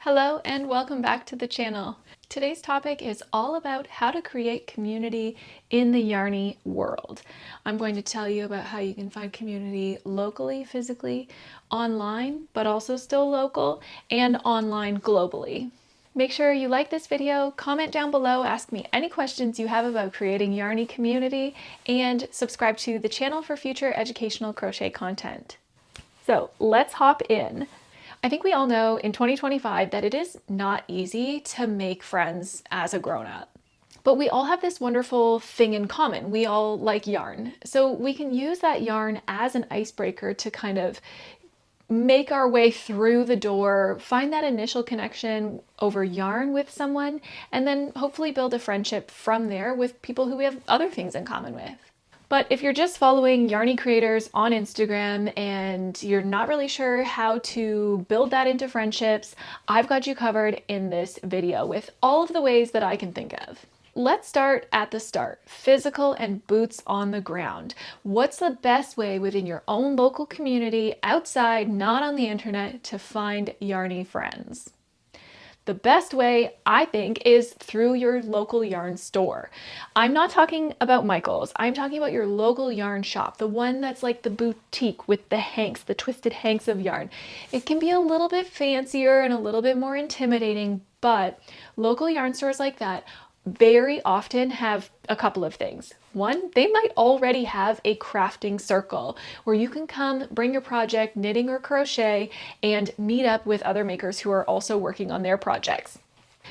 Hello and welcome back to the channel. Today's topic is all about how to create community in the yarny world. I'm going to tell you about how you can find community locally, physically, online, but also still local, and online globally. Make sure you like this video, comment down below, ask me any questions you have about creating yarny community, and subscribe to the channel for future educational crochet content. So let's hop in. I think we all know in 2025 that it is not easy to make friends as a grown-up. But we all have this wonderful thing in common. We all like yarn. So we can use that yarn as an icebreaker to kind of make our way through the door, find that initial connection over yarn with someone, and then hopefully build a friendship from there with people who we have other things in common with. But if you're just following yarny creators on Instagram and you're not really sure how to build that into friendships, I've got you covered in this video with all of the ways that I can think of. Let's start at the start, physical and boots on the ground. What's the best way within your own local community, outside, not on the internet, to find yarny friends? The best way, I think, is through your local yarn store. I'm not talking about Michael's. I'm talking about your local yarn shop, the one that's like the boutique with the hanks, the twisted hanks of yarn. It can be a little bit fancier and a little bit more intimidating, but local yarn stores like that very often have a couple of things. One, they might already have a crafting circle where you can come bring your project, knitting or crochet, and meet up with other makers who are also working on their projects.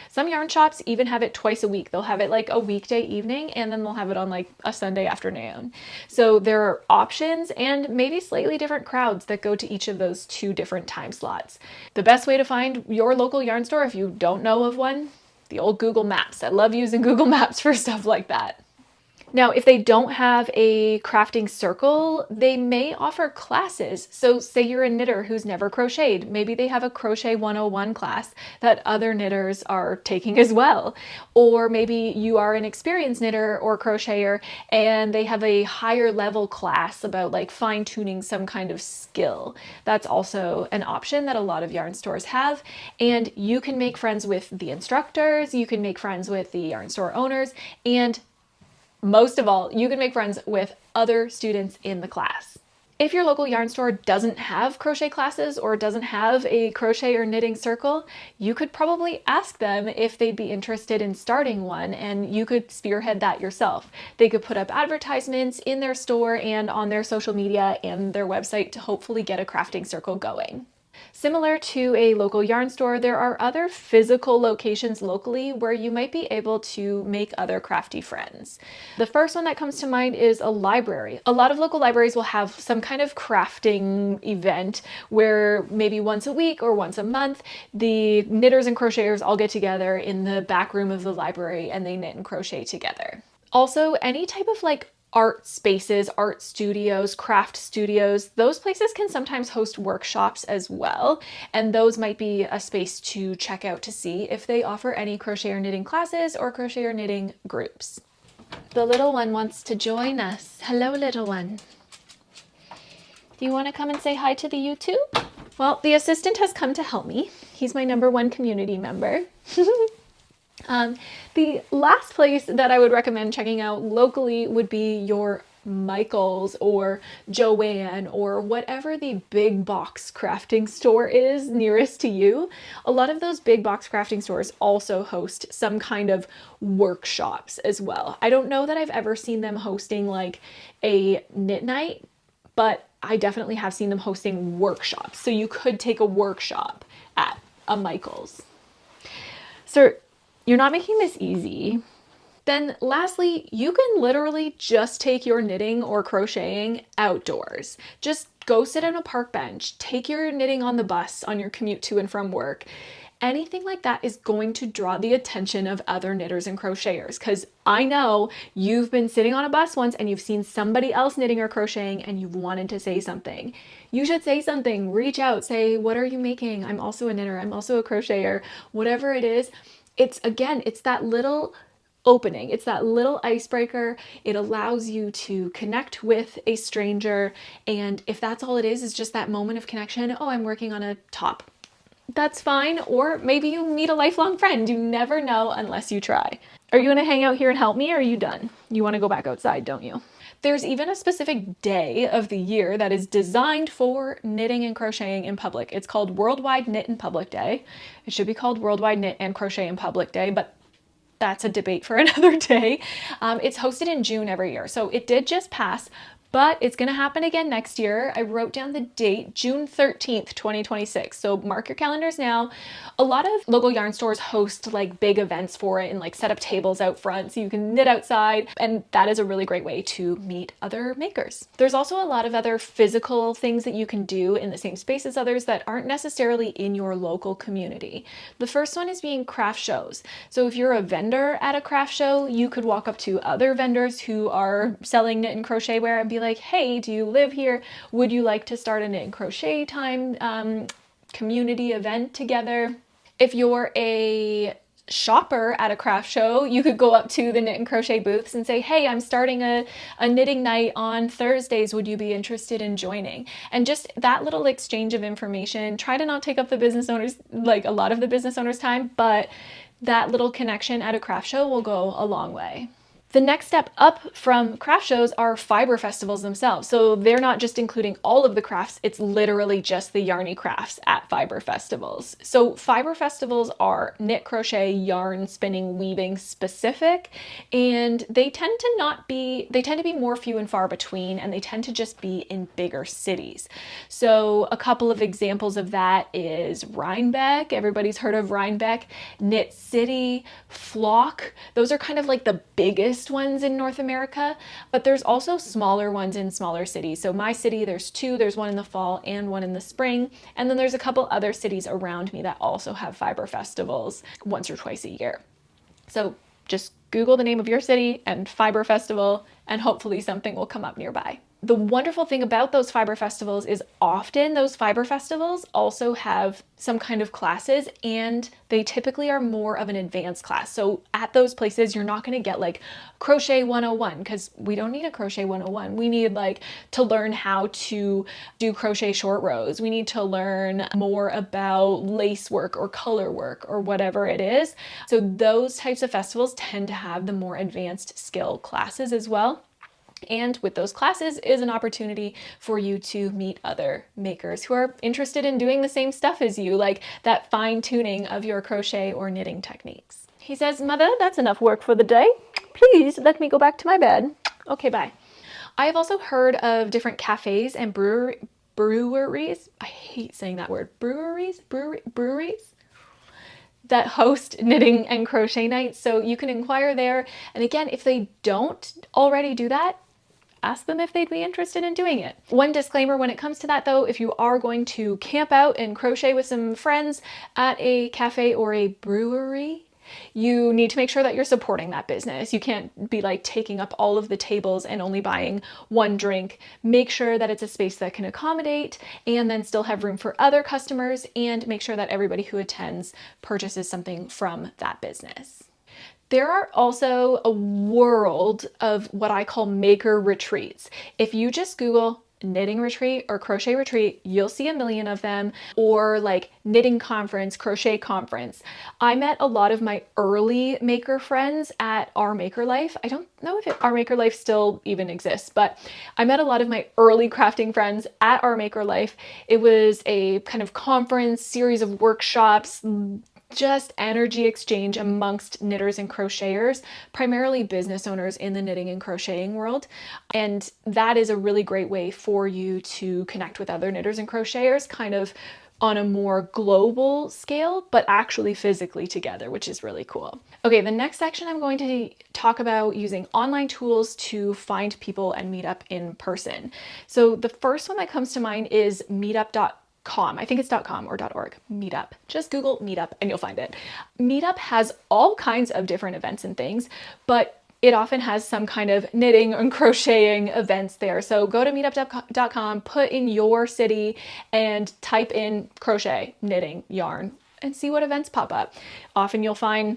Some yarn shops even have it twice a week. They'll have it like a weekday evening and then they'll have it on like a Sunday afternoon. So there are options and maybe slightly different crowds that go to each of those two different time slots. The best way to find your local yarn store, if you don't know of one, the old Google Maps. I love using Google Maps for stuff like that. Now, if they don't have a crafting circle, they may offer classes. So say you're a knitter who's never crocheted. Maybe they have a Crochet 101 class that other knitters are taking as well. Or maybe you are an experienced knitter or crocheter and they have a higher level class about like fine tuning some kind of skill. That's also an option that a lot of yarn stores have. And you can make friends with the instructors, you can make friends with the yarn store owners, and most of all, you can make friends with other students in the class. If your local yarn store doesn't have crochet classes or doesn't have a crochet or knitting circle, you could probably ask them if they'd be interested in starting one, and you could spearhead that yourself. They could put up advertisements in their store and on their social media and their website to hopefully get a crafting circle going. Similar to a local yarn store, there are other physical locations locally where you might be able to make other crafty friends. The first one that comes to mind is a library. A lot of local libraries will have some kind of crafting event where maybe once a week or once a month, the knitters and crocheters all get together in the back room of the library and they knit and crochet together. Also, any type of like art spaces, art studios, craft studios, those places can sometimes host workshops as well. And those might be a space to check out to see if they offer any crochet or knitting classes or crochet or knitting groups. The little one wants to join us. Hello, little one. Do you want to come and say hi to the YouTube? Well, the assistant has come to help me. He's my #1 community member. The last place that I would recommend checking out locally would be your Michael's or Joanne or whatever the big box crafting store is nearest to you. A lot of those big box crafting stores also host some kind of workshops as well. I don't know that I've ever seen them hosting like a knit night, but I definitely have seen them hosting workshops. So you could take a workshop at a Michael's. So you're not making this easy. Then lastly, you can literally just take your knitting or crocheting outdoors. Just go sit on a park bench, take your knitting on the bus on your commute to and from work. Anything like that is going to draw the attention of other knitters and crocheters, because I know you've been sitting on a bus once and you've seen somebody else knitting or crocheting and you've wanted to say something. You should say something, reach out, say, what are you making? I'm also a knitter, I'm also a crocheter, whatever it is. It's that little opening. It's that little icebreaker. It allows you to connect with a stranger. And if that's all it is just that moment of connection, oh, I'm working on a top. that's fine. Or maybe you meet a lifelong friend. You never know unless you try. Are you going to hang out here and help me, or are you done? You want to go back outside, don't you? There's even a specific day of the year that is designed for knitting and crocheting in public. It's called Worldwide Knit in Public Day. It should be called Worldwide Knit and Crochet in Public Day, but that's a debate for another day. It's hosted in June every year. So it did just pass, but it's going to happen again next year. I wrote down the date, June 13th, 2026. So mark your calendars now. A lot of local yarn stores host like big events for it and like set up tables out front so you can knit outside. And that is a really great way to meet other makers. There's also a lot of other physical things that you can do in the same space as others that aren't necessarily in your local community. The first one is being craft shows. So if you're a vendor at a craft show, you could walk up to other vendors who are selling knit and crochet wear and be like, hey, do you live here? Would you like to start a knit and crochet time community event together? If you're a shopper at a craft show, you could go up to the knit and crochet booths and say, hey, I'm starting a knitting night on Thursdays. Would you be interested in joining? And just that little exchange of information, try to not take up the business owners, like a lot of the business owners' time, but that little connection at a craft show will go a long way. The next step up from craft shows are fiber festivals themselves. So they're not just including all of the crafts, it's literally just the yarny crafts at fiber festivals. So fiber festivals are knit, crochet, yarn, spinning, weaving specific, and they tend to be more few and far between, and they tend to just be in bigger cities. So a couple of examples of that is Rhinebeck. Everybody's heard of Rhinebeck, Knit City, Flock. Those are kind of like the biggest ones in North America, but there's also smaller ones in smaller cities. So my city, there's two. There's one in the fall and one in the spring. And then there's a couple other cities around me that also have fiber festivals once or twice a year. So just Google the name of your city and fiber festival, and hopefully something will come up nearby. The wonderful thing about those fiber festivals is often those fiber festivals also have some kind of classes, and they typically are more of an advanced class. So at those places, you're not going to get like crochet 101, because we don't need a crochet 101. We need like to learn how to do crochet short rows. We need to learn more about lace work or color work or whatever it is. So those types of festivals tend to have the more advanced skill classes as well. And with those classes is an opportunity for you to meet other makers who are interested in doing the same stuff as you, like that fine tuning of your crochet or knitting techniques. He says, Mother, that's enough work for the day. Please let me go back to my bed. Okay, bye. I have also heard of different cafes and breweries. I hate saying that word. Breweries that host knitting and crochet nights. So you can inquire there. And again, if they don't already do that, ask them if they'd be interested in doing it. One disclaimer when it comes to that though, if you are going to camp out and crochet with some friends at a cafe or a brewery, you need to make sure that you're supporting that business. You can't be like taking up all of the tables and only buying one drink. Make sure that it's a space that can accommodate and then still have room for other customers, and make sure that everybody who attends purchases something from that business. There are also a world of what I call maker retreats. If you just Google knitting retreat or crochet retreat, you'll see a million of them, or like knitting conference, crochet conference. I met a lot of my early maker friends at Our Maker Life. I don't know if Our Maker Life still even exists, but I met a lot of my early crafting friends at Our Maker Life. It was a kind of conference, series of workshops, just energy exchange amongst knitters and crocheters, primarily business owners in the knitting and crocheting world. And that is a really great way for you to connect with other knitters and crocheters, kind of on a more global scale, but actually physically together, which is really cool. Okay, the next section I'm going to talk about using online tools to find people and meet up in person. So the first one that comes to mind is meetup.com. I think it's .com or .org. Meetup. Just Google Meetup and you'll find it. Meetup has all kinds of different events and things, but it often has some kind of knitting and crocheting events there. So go to meetup.com, put in your city and type in crochet, knitting, yarn, and see what events pop up. Often you'll find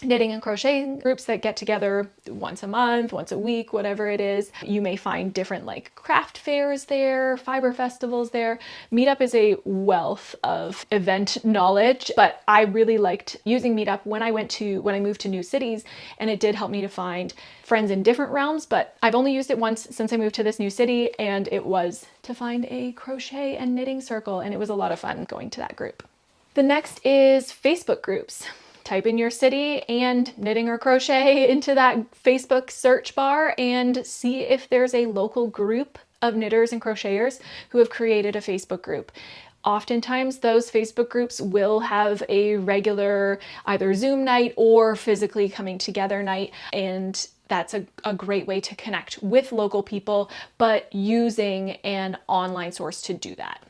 knitting and crocheting groups that get together once a month, once a week, whatever it is. You may find different like craft fairs there, fiber festivals there. Meetup is a wealth of event knowledge, but I really liked using Meetup when I moved to new cities, and it did help me to find friends in different realms, but I've only used it once since I moved to this new city, and it was to find a crochet and knitting circle, and it was a lot of fun going to that group. The next is Facebook groups. Type in your city and knitting or crochet into that Facebook search bar and see if there's a local group of knitters and crocheters who have created a Facebook group. Oftentimes those Facebook groups will have a regular either Zoom night or physically coming together night, and that's a great way to connect with local people, but using an online source to do that.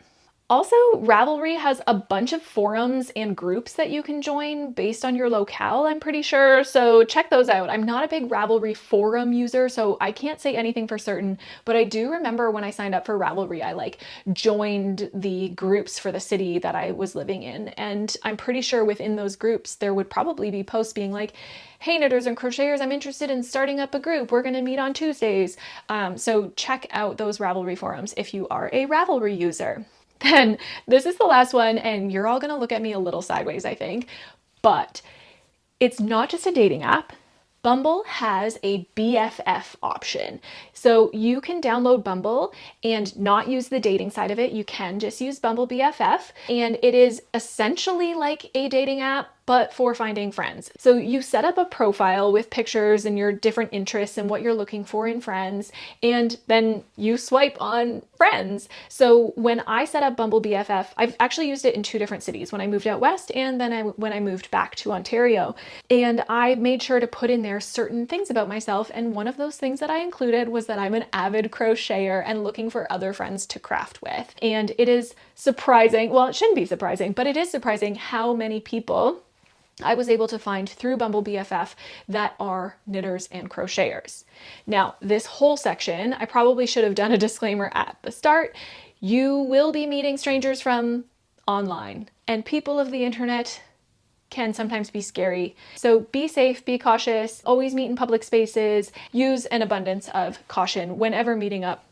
Also, Ravelry has a bunch of forums and groups that you can join based on your locale, I'm pretty sure, so check those out. I'm not a big Ravelry forum user, so I can't say anything for certain, but I do remember when I signed up for Ravelry, I joined the groups for the city that I was living in, and I'm pretty sure within those groups there would probably be posts being like, hey knitters and crocheters, I'm interested in starting up a group. We're gonna meet on Tuesdays. So check out those Ravelry forums if you are a Ravelry user. Then this is the last one, and you're all gonna look at me a little sideways, I think, but it's not just a dating app. Bumble has a BFF option. So you can download Bumble and not use the dating side of it. You can just use Bumble BFF, and it is essentially like a dating app, but for finding friends. So you set up a profile with pictures and your different interests and what you're looking for in friends, and then you swipe on friends. So when I set up Bumble BFF, I've actually used it in 2 different cities, when I moved out west and then when I moved back to Ontario. And I made sure to put in there certain things about myself, and one of those things that I included was that I'm an avid crocheter and looking for other friends to craft with. And it is surprising, well, it shouldn't be surprising, but it is surprising how many people I was able to find through Bumble BFF that are knitters and crocheters. Now, this whole section, I probably should have done a disclaimer at the start. You will be meeting strangers from online, and people of the internet can sometimes be scary. So be safe, be cautious, always meet in public spaces, use an abundance of caution whenever meeting up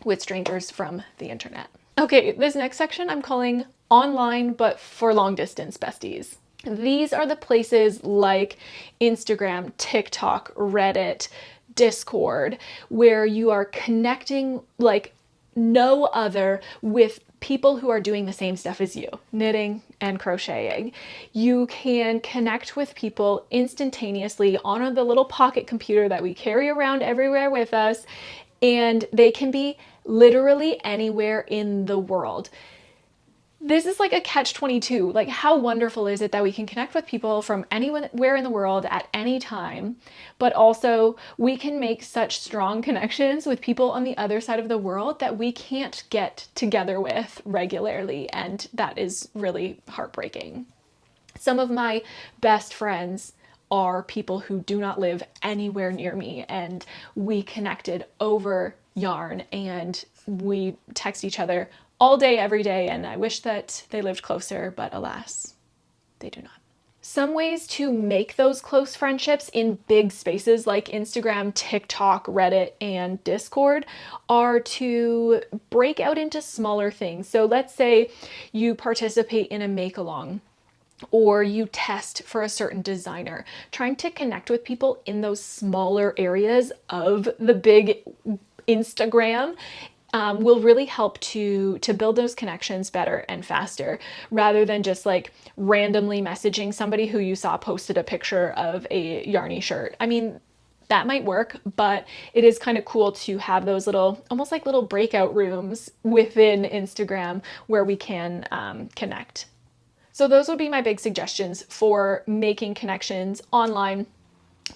with strangers from the internet. Okay, this next section I'm calling online but for long distance besties. These are the places like Instagram, TikTok, Reddit, Discord, where you are connecting like no other with people who are doing the same stuff as you, knitting and crocheting. You can connect with people instantaneously on the little pocket computer that we carry around everywhere with us, and they can be literally anywhere in the world. This is like a catch-22. Like, how wonderful is it that we can connect with people from anywhere in the world at any time, but also we can make such strong connections with people on the other side of the world that we can't get together with regularly, and that is really heartbreaking. Some of my best friends are people who do not live anywhere near me, and we connected over yarn and we text each other all day, every day, and I wish that they lived closer, but alas, they do not. Some ways to make those close friendships in big spaces like Instagram, TikTok, Reddit, and Discord are to break out into smaller things. So let's say you participate in a make-along, or you test for a certain designer. Trying to connect with people in those smaller areas of the big Instagram will really help to build those connections better and faster, rather than just like randomly messaging somebody who you saw posted a picture of a yarny shirt. I mean, that might work, but it is kind of cool to have those little, almost like little breakout rooms within Instagram where we can connect. So those would be my big suggestions for making connections online.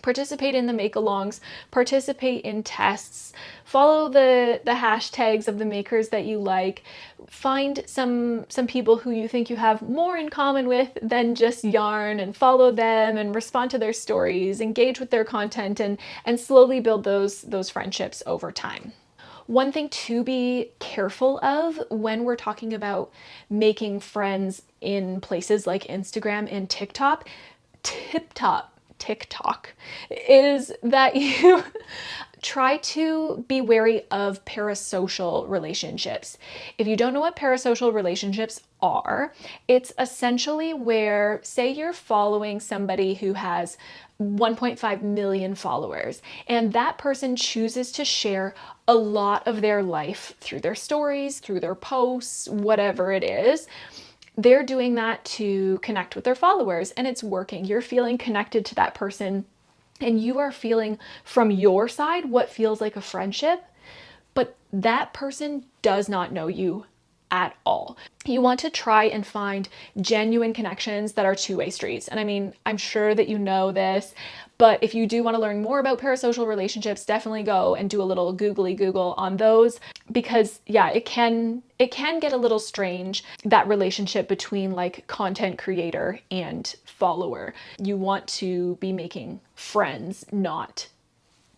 Participate in the make-alongs, participate in tests, follow the hashtags of the makers that you like, find some people who you think you have more in common with than just yarn, and follow them and respond to their stories, engage with their content, and slowly build those friendships over time. One thing to be careful of when we're talking about making friends in places like Instagram and TikTok, TikTok is that you try to be wary of parasocial relationships. If you don't know what parasocial relationships are, it's essentially where, say you're following somebody who has 1.5 million followers, and that person chooses to share a lot of their life through their stories, through their posts, whatever it is. They're doing that to connect with their followers, and it's working. You're feeling connected to that person, and you are feeling from your side what feels like a friendship, but that person does not know you at all. You want to try and find genuine connections that are two-way streets. And I mean, I'm sure that you know this, but if you do want to learn more about parasocial relationships, definitely go and do a little googly Google on those, because yeah, it can get a little strange, that relationship between like content creator and follower. You want to be making friends, not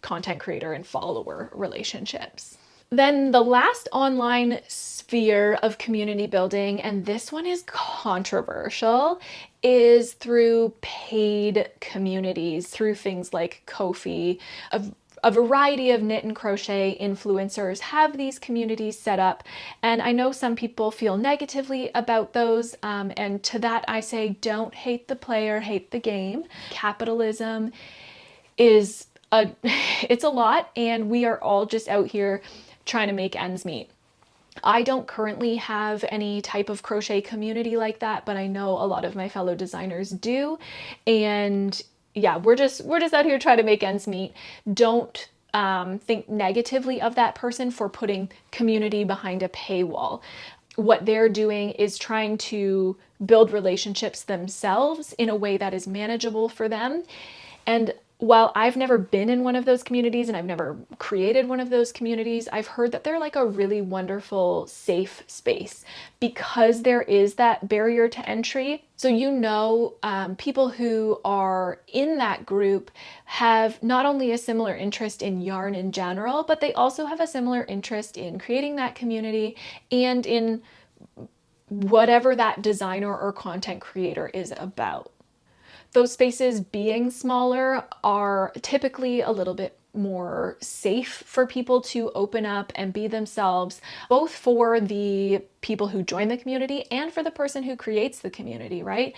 content creator and follower relationships. Then the last online sphere of community building, and this one is controversial, is through paid communities, through things like Ko-fi. A variety of knit and crochet influencers have these communities set up, and I know some people feel negatively about those, and to that I say, don't hate the player, hate the game. Capitalism is it's a lot, and we are all just out here trying to make ends meet. I don't currently have any type of crochet community like that, but I know a lot of my fellow designers do. And yeah, we're just out here trying to make ends meet. Don't think negatively of that person for putting community behind a paywall. What they're doing is trying to build relationships themselves in a way that is manageable for them. And while I've never been in one of those communities and I've never created one of those communities, I've heard that they're like a really wonderful, safe space because there is that barrier to entry. So, people who are in that group have not only a similar interest in yarn in general, but they also have a similar interest in creating that community and in whatever that designer or content creator is about. Those spaces being smaller are typically a little bit more safe for people to open up and be themselves, both for the people who join the community and for the person who creates the community, right?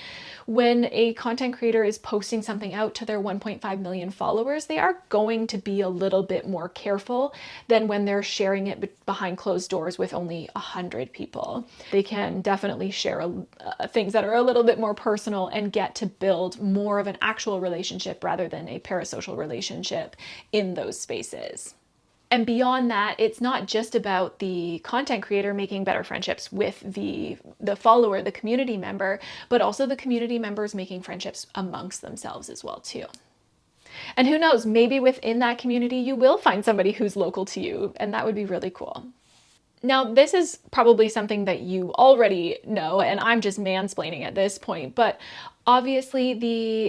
When a content creator is posting something out to their 1.5 million followers, they are going to be a little bit more careful than when they're sharing it behind closed doors with only 100 people. They can definitely share things that are a little bit more personal and get to build more of an actual relationship rather than a parasocial relationship in those spaces. And beyond that, it's not just about the content creator making better friendships with the follower, the community member, but also the community members making friendships amongst themselves as well too. And who knows, maybe within that community you will find somebody who's local to you, and that would be really cool. Now, this is probably something that you already know, and I'm just mansplaining at this point, but obviously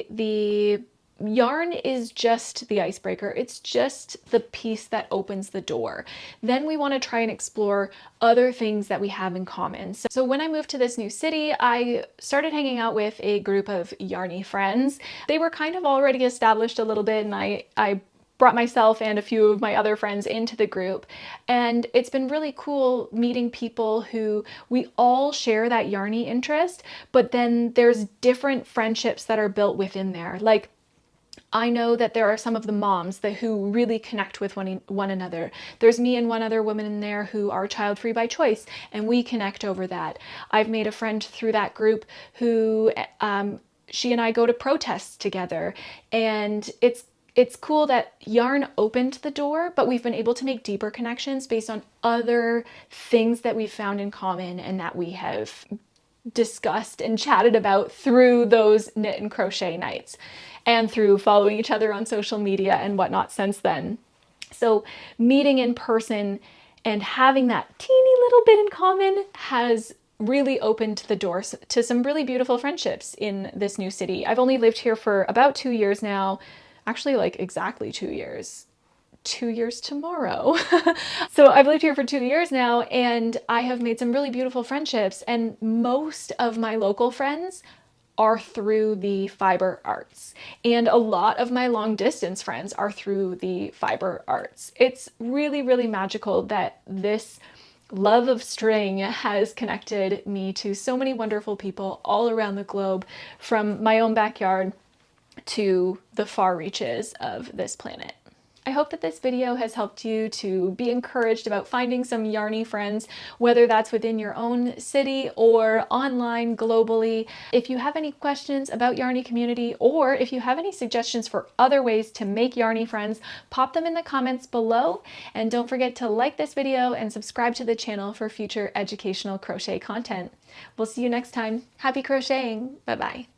the yarn is just the icebreaker. It's just the piece that opens the door. Then we want to try and explore other things that we have in common. So when I moved to this new city, I started hanging out with a group of yarny friends. They were kind of already established a little bit, and I brought myself and a few of my other friends into the group. And it's been really cool meeting people who we all share that yarny interest, but then there's different friendships that are built within there. Like, I know that there are some of the moms who really connect with one another. There's me and one other woman in there who are child-free by choice, and we connect over that. I've made a friend through that group who she and I go to protests together, and it's cool that yarn opened the door, but we've been able to make deeper connections based on other things that we've found in common and that we have discussed and chatted about through those knit and crochet nights and through following each other on social media and whatnot since then. So meeting in person and having that teeny little bit in common has really opened the doors to some really beautiful friendships in this new city. I've only lived here for about 2 years now, actually like exactly 2 years. 2 years tomorrow. So I've lived here for 2 years now, and I have made some really beautiful friendships, and most of my local friends are through the fiber arts. And a lot of my long distance friends are through the fiber arts. It's really, really magical that this love of string has connected me to so many wonderful people all around the globe, from my own backyard to the far reaches of this planet. I hope that this video has helped you to be encouraged about finding some yarny friends, whether that's within your own city or online globally. If you have any questions about yarny community, or if you have any suggestions for other ways to make yarny friends, pop them in the comments below. And don't forget to like this video and subscribe to the channel for future educational crochet content. We'll see you next time. Happy crocheting. Bye-bye.